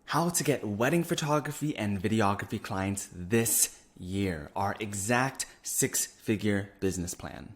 how to get wedding photography and videography clients this year, our exact 6-figure business plan.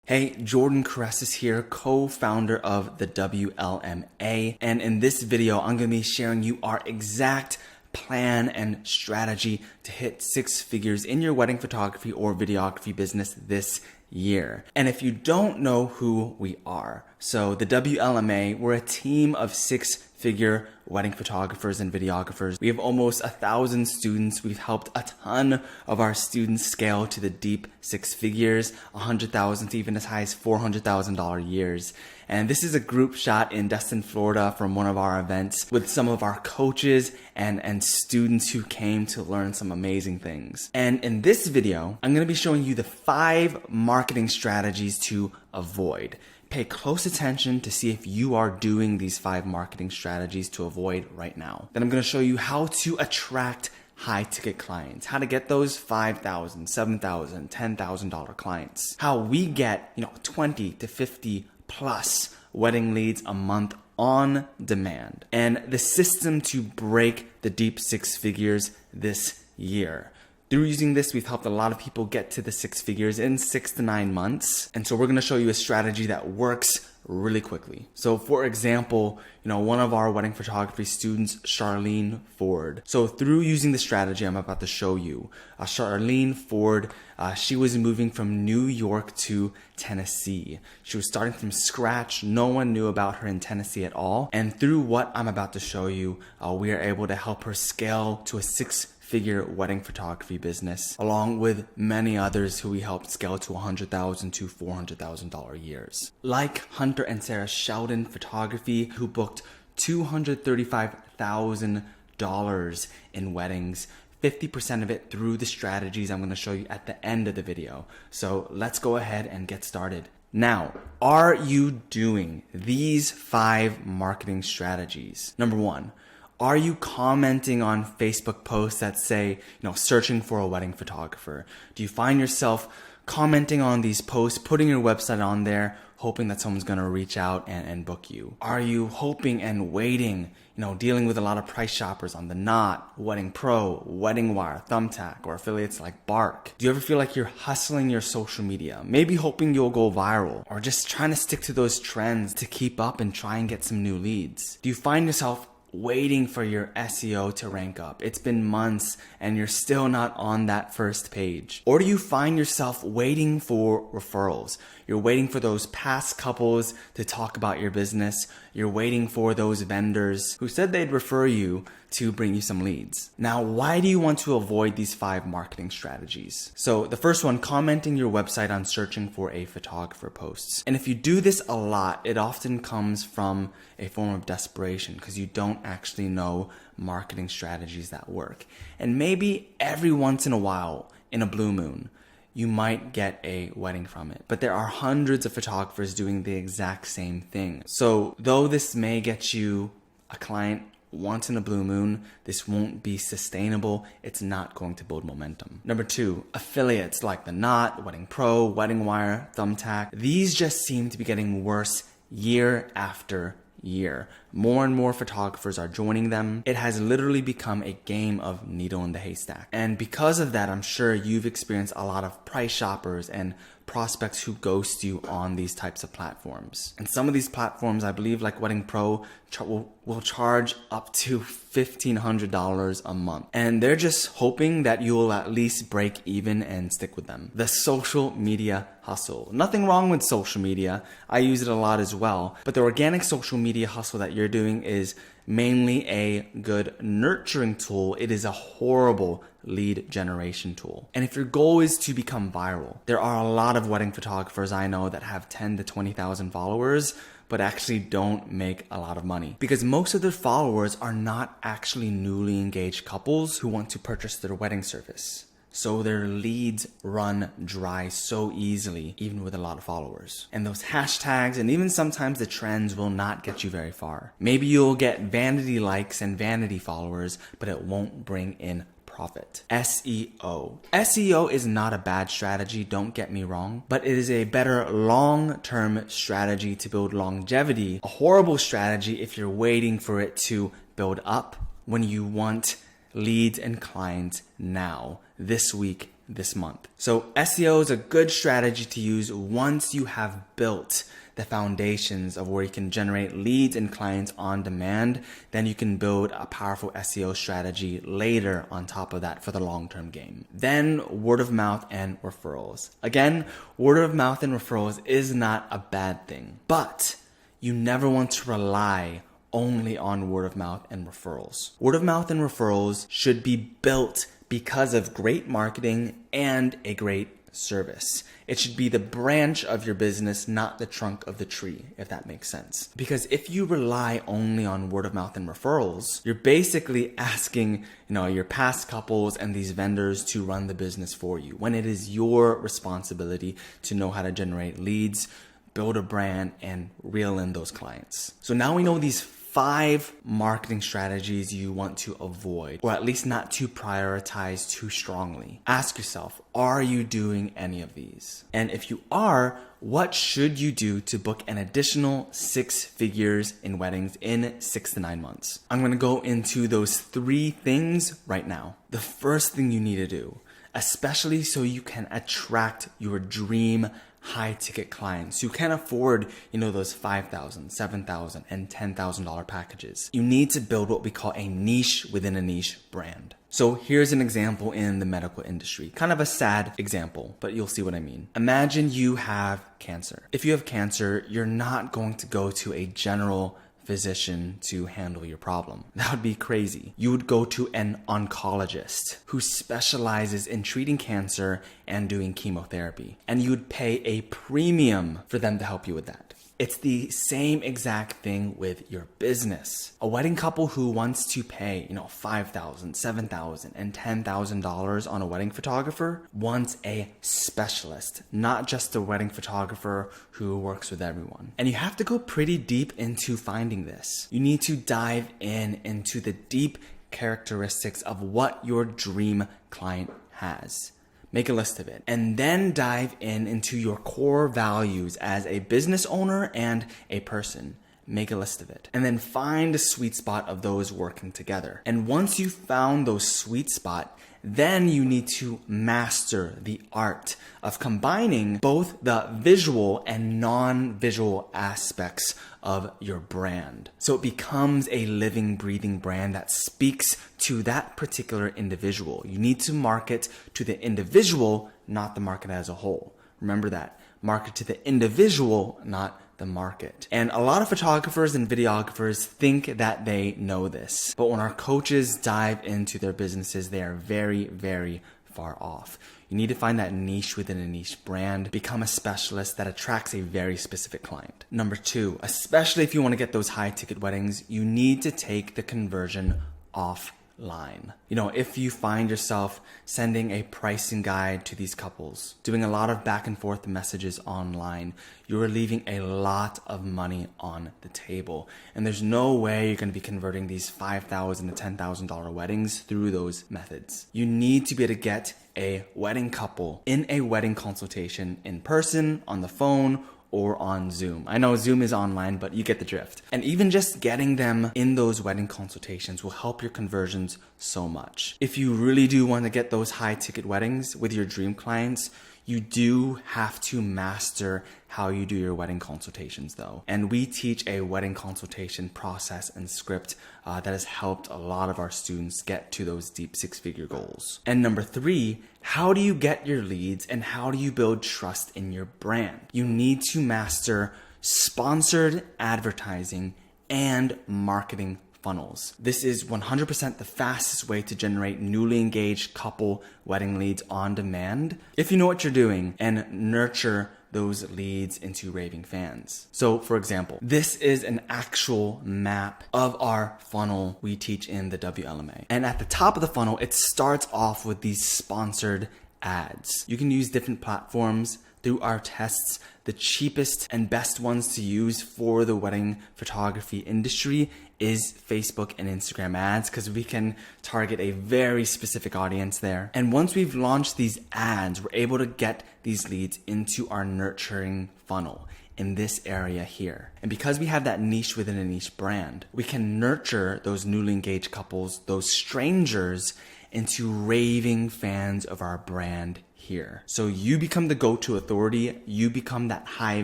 Hey, Jordan Caresses here, co-founder of the WLMA, and in this video, I'm going to be sharing you our exact plan and strategy to hit 6 figures in your wedding photography or videography business this year. And if you don't know who we are, so the WLMA, we're a team of 6-figure wedding photographers and videographers. We have almost 1,000 students. We've helped a ton of our students scale to the deep 6 figures, 100,000 to even as high as $400,000 years. And this is a group shot in Destin, Florida from one of our events with some of our coaches and students who came to learn some amazing things. And in this video, I'm going to be showing you the 5 marketing strategies to avoid. Pay close attention to see if you are doing these 5 marketing strategies to avoid right now. Then I'm going to show you how to attract high ticket clients, how to get those $5,000, $7,000, $10,000 clients, how we get 20 to 50 plus wedding leads a month on demand, and the system to break the deep 6 figures this year. Through using this, we've helped a lot of people get to the 6 figures in 6 to 9 months. And so we're going to show you a strategy that works really quickly. So for example, one of our wedding photography students, Charlene Ford. So through using the strategy I'm about to show you, Charlene Ford, she was moving from New York to Tennessee. She was starting from scratch. No one knew about her in Tennessee at all. And through what I'm about to show you, we are able to help her scale to a 6-figure wedding photography business, along with many others who we helped scale to $100,000 to $400,000 years. Like Hunter and Sarah Sheldon Photography, who booked $235,000 in weddings, 50% of it through the strategies I'm going to show you at the end of the video. So let's go ahead and get started. Now, are you doing these 5 marketing strategies? Number 1, are you commenting on Facebook posts that say, searching for a wedding photographer? Do you find yourself commenting on these posts, putting your website on there, hoping that someone's going to reach out and book you? Are you hoping and waiting, dealing with a lot of price shoppers on The Knot, Wedding Pro, Wedding Wire, Thumbtack, or affiliates like Bark? Do you ever feel like you're hustling your social media, maybe hoping you'll go viral, or just trying to stick to those trends to keep up and try and get some new leads? Do you find yourself waiting for your SEO to rank up? It's been months and you're still not on that first page. Or do you find yourself waiting for referrals? You're waiting for those past couples to talk about your business. You're waiting for those vendors who said they'd refer you to bring you some leads. Now, why do you want to avoid these 5 marketing strategies? So the first one, commenting your website on searching for a photographer posts. And if you do this a lot, it often comes from a form of desperation because you don't actually know marketing strategies that work. And maybe every once in a while, in a blue moon, you might get a wedding from it. But there are hundreds of photographers doing the exact same thing. So though this may get you a client once in a blue moon, this won't be sustainable. It's not going to build momentum. Number 2, affiliates like The Knot, Wedding Pro, Wedding Wire, Thumbtack. These just seem to be getting worse year after year. More and more photographers are joining them. It has literally become a game of needle in the haystack. And because of that, I'm sure you've experienced a lot of price shoppers and prospects who ghost you on these types of platforms. And some of these platforms, I believe like Wedding Pro, will charge up to $1,500 a month. And they're just hoping that you will at least break even and stick with them. The social media hustle. Nothing wrong with social media. I use it a lot as well. But the organic social media hustle that you're doing is mainly a good nurturing tool. It is a horrible lead generation tool. And if your goal is to become viral, there are a lot of wedding photographers I know that have 10 to 20,000 followers, but actually don't make a lot of money because most of their followers are not actually newly engaged couples who want to purchase their wedding service. So their leads run dry so easily, even with a lot of followers. And those hashtags and even sometimes the trends will not get you very far. Maybe you'll get vanity likes and vanity followers, but it won't bring in profit. SEO. SEO is not a bad strategy, don't get me wrong, but it is a better long-term strategy to build longevity. A horrible strategy if you're waiting for it to build up when you want leads and clients now, this week, this month. So SEO is a good strategy to use once you have built the foundations of where you can generate leads and clients on demand. Then you can build a powerful SEO strategy later on top of that for the long-term game. Then word of mouth and referrals. Again, word of mouth and referrals is not a bad thing, but you never want to rely only on word of mouth and referrals. Word of mouth and referrals should be built because of great marketing and a great service. It should be the branch of your business, not the trunk of the tree, if that makes sense. Because if you rely only on word of mouth and referrals, you're basically asking, your past couples and these vendors to run the business for you, when it is your responsibility to know how to generate leads, build a brand, and reel in those clients. So now we know these 5 marketing strategies you want to avoid, or at least not to prioritize too strongly. Ask yourself, are you doing any of these? And if you are, what should you do to book an additional 6 figures in weddings in 6 to 9 months? I'm going to go into those 3 things right now. The first thing you need to do, especially so you can attract your dream high ticket clients who can afford, those $5,000, $7,000, and $10,000 packages. You need to build what we call a niche within a niche brand. So here's an example in the medical industry. Kind of a sad example, but you'll see what I mean. Imagine you have cancer. If you have cancer, you're not going to go to a general physician to handle your problem. That would be crazy. You would go to an oncologist who specializes in treating cancer and doing chemotherapy. And you would pay a premium for them to help you with that. It's the same exact thing with your business. A wedding couple who wants to pay, $5,000, $7,000, and $10,000 on a wedding photographer wants a specialist, not just a wedding photographer who works with everyone. And you have to go pretty deep into finding this. You need to dive into the deep characteristics of what your dream client has. Make a list of it, and then dive into your core values as a business owner and a person. Make a list of it, and then find a sweet spot of those working together. And once you've found those sweet spot, then you need to master the art of combining both the visual and non-visual aspects of your brand. So it becomes a living, breathing brand that speaks to that particular individual. You need to market to the individual, not the market as a whole. Remember that. Market to the individual, not the market. And a lot of photographers and videographers think that they know this. But when our coaches dive into their businesses, they are very, very far off. You need to find that niche within a niche brand, become a specialist that attracts a very specific client. Number 2, especially if you want to get those high ticket weddings, you need to take the conversion offline. If you find yourself sending a pricing guide to these couples, doing a lot of back and forth messages online, you're leaving a lot of money on the table. And there's no way you're going to be converting these $5,000 to $10,000 weddings through those methods. You need to be able to get a wedding couple in a wedding consultation in person, on the phone, or on Zoom. I know Zoom is online, but you get the drift. And even just getting them in those wedding consultations will help your conversions so much. If you really do want to get those high ticket weddings with your dream clients, you do have to master how you do your wedding consultations though. And we teach a wedding consultation process and script that has helped a lot of our students get to those deep 6-figure goals. And number 3, how do you get your leads and how do you build trust in your brand? You need to master sponsored advertising and marketing funnels. This is 100% the fastest way to generate newly engaged couple wedding leads on demand if you know what you're doing and nurture those leads into raving fans. So for example, this is an actual map of our funnel we teach in the WLMA. And at the top of the funnel, it starts off with these sponsored ads. You can use different platforms through our tests, the cheapest and best ones to use for the wedding photography industry is Facebook and Instagram ads, because we can target a very specific audience there. And once we've launched these ads, we're able to get these leads into our nurturing funnel in this area here. And because we have that niche within a niche brand, we can nurture those newly engaged couples, those strangers, into raving fans of our brand here. So you become the go-to authority, you become that high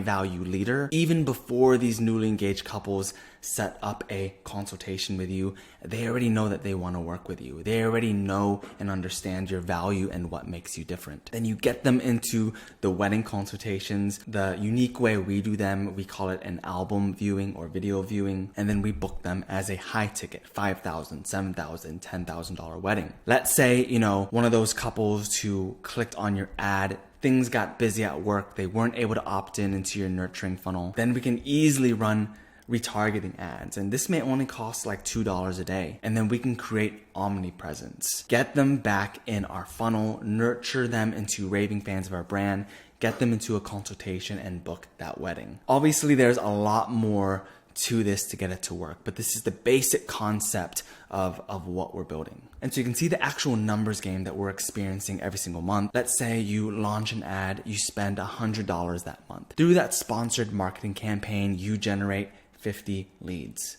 value leader. Even before these newly engaged couples set up a consultation with you, they already know that they want to work with you. They already know and understand your value and what makes you different. Then you get them into the wedding consultations. The unique way we do them, we call it an album viewing or video viewing, and then we book them as a high ticket, $5,000, $7,000, $10,000 wedding. Let's say, one of those couples who clicked on your ad, things got busy at work, they weren't able to opt in into your nurturing funnel. Then we can easily run retargeting ads, and this may only cost like $2 a day, and then we can create omnipresence, get them back in our funnel, nurture them into raving fans of our brand, get them into a consultation, and book that wedding. Obviously there's a lot more to this to get it to work, but this is the basic concept of what we're building. And so you can see the actual numbers game that we're experiencing every single month. Let's say you launch an ad, you spend $100 that month. Through that sponsored marketing campaign, you generate 50 leads.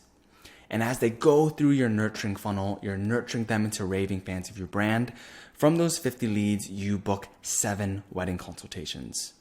And as they go through your nurturing funnel, you're nurturing them into raving fans of your brand. From those 50 leads, you book 7 wedding consultations.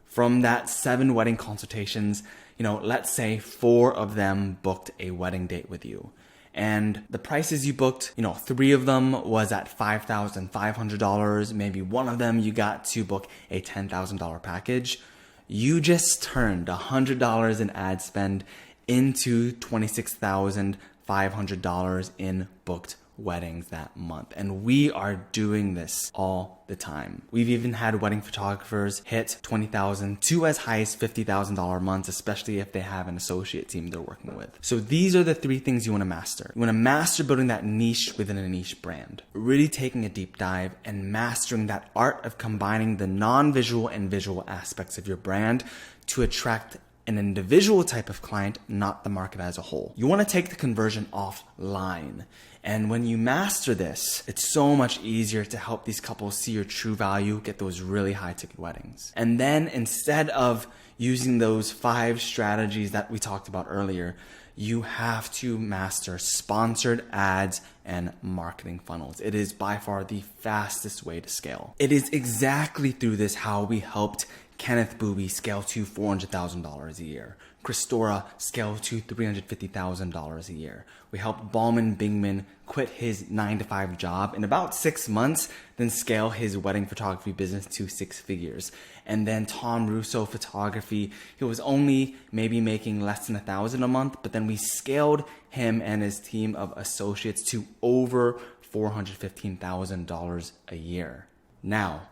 From that 7 wedding consultations, let's say 4 of them booked a wedding date with you. And the prices you booked, 3 of them was at $5,500. Maybe 1 of them you got to book a $10,000 package. You just turned $100 in ad spend into $26,500 in booked weddings that month. And we are doing this all the time. We've even had wedding photographers hit $20,000 to as high as $50,000 months, especially if they have an associate team they're working with. So these are the 3 things you want to master. You want to master building that niche within a niche brand, really taking a deep dive and mastering that art of combining the non-visual and visual aspects of your brand to attract an individual type of client, not the market as a whole. You want to take the conversion offline. And when you master this, it's so much easier to help these couples see your true value, get those really high ticket weddings. And then instead of using those 5 strategies that we talked about earlier, you have to master sponsored ads and marketing funnels. It is by far the fastest way to scale. It is exactly through this how we helped Kenneth Booby scale to $400,000 a year. Christora scale to $350,000 a year. We helped Ballman Bingman quit his 9-to-5 job in about 6 months, then scale his wedding photography business to 6 figures. And then Tom Russo Photography, he was only maybe making less than $1,000 a month, but then we scaled him and his team of associates to over $415,000 a year. Now,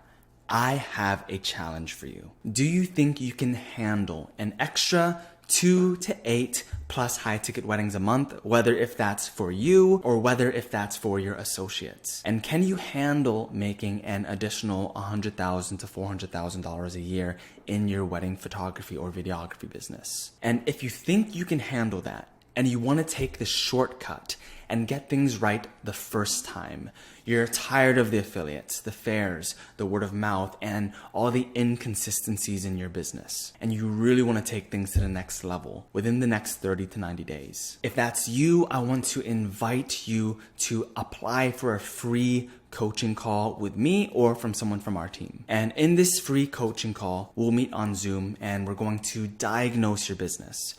I have a challenge for you. Do you think you can handle an extra 2 to 8 plus high ticket weddings a month, whether if that's for you or whether if that's for your associates? And can you handle making an additional $100,000 to $400,000 a year in your wedding photography or videography business? And if you think you can handle that, and you want to take the shortcut and get things right the first time, you're tired of the affiliates, the fairs, the word of mouth, and all the inconsistencies in your business, and you really want to take things to the next level within the next 30 to 90 days. If that's you, I want to invite you to apply for a free coaching call with me or from someone from our team. And in this free coaching call, we'll meet on Zoom and we're going to diagnose your business.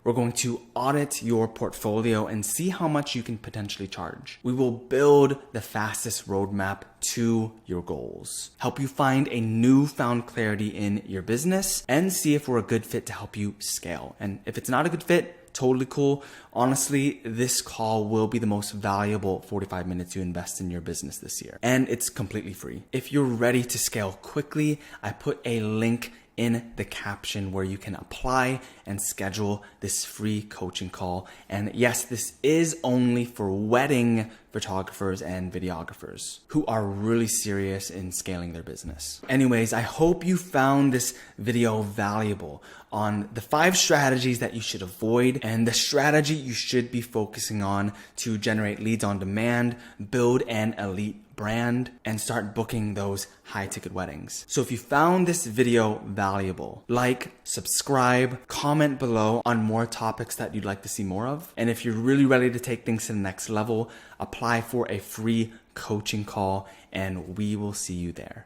We're going to audit your portfolio and see how much you can potentially charge. We will build the fastest roadmap to your goals, help you find a newfound clarity in your business, and see if we're a good fit to help you scale. And if it's not a good fit, totally cool. Honestly, this call will be the most valuable 45 minutes you invest in your business this year. And it's completely free. If you're ready to scale quickly, I put a link in the caption where you can apply and schedule this free coaching call. And yes, this is only for wedding photographers and videographers who are really serious in scaling their business. Anyways, I hope you found this video valuable on the 5 strategies that you should avoid and the strategy you should be focusing on to generate leads on demand, build an elite brand, and start booking those high ticket weddings. So if you found this video valuable, like, subscribe, comment below on more topics that you'd like to see more of. And if you're really ready to take things to the next level, apply for a free coaching call and we will see you there.